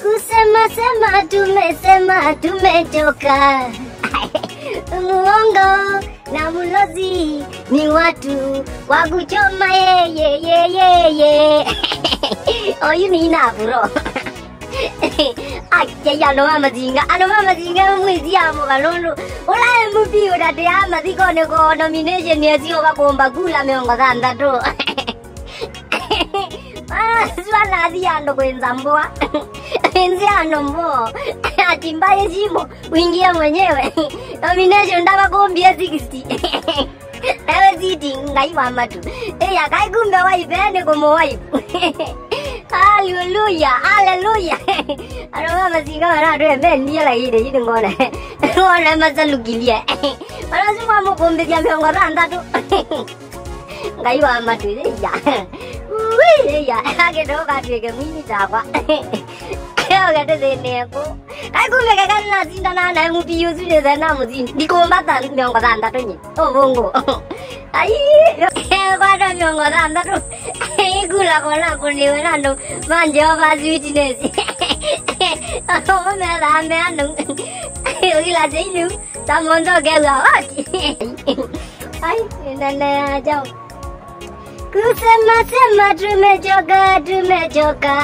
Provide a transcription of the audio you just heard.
Kusema sema tumesema tumechoka. Muongo na mlozi ni watu wa kuchoma ye. Oh, you need na bro. Aja ano mama zinga mwizi amo balondo. Ola mupi ora te ama diko ne ko nomination ya sio bakomba kula meongo danda to. Swala diando kwenza mboa. Enziano mbo. Atimbaye jimo uingia mwenyewe. Nomination ndaba kombia 60. Ewe ziti ngai mama tu. Ya kai kumbe waipende komo waipu. Hallelujah. Ano mama singa mara do ben ni la ide ide ngone. Ngone masalugilia. Ano suma mo kombe dia meongo randa tu. Ngai mama tu ya. Ya, age do ka tu ke mini jawa. Kaya ga de ne ko. Kai kumbe ka kan na sinda na mu piyu su de na mu sin. Di ko mata meongo randa tu ni. Oh bongo. Ai, kwa do meongo randa tu. Gula kola kuni wana manje wa business. Oh me la me anu. Gila jinu. Tamondo gela. Ai, nana jao. Kusema sema tumechoka.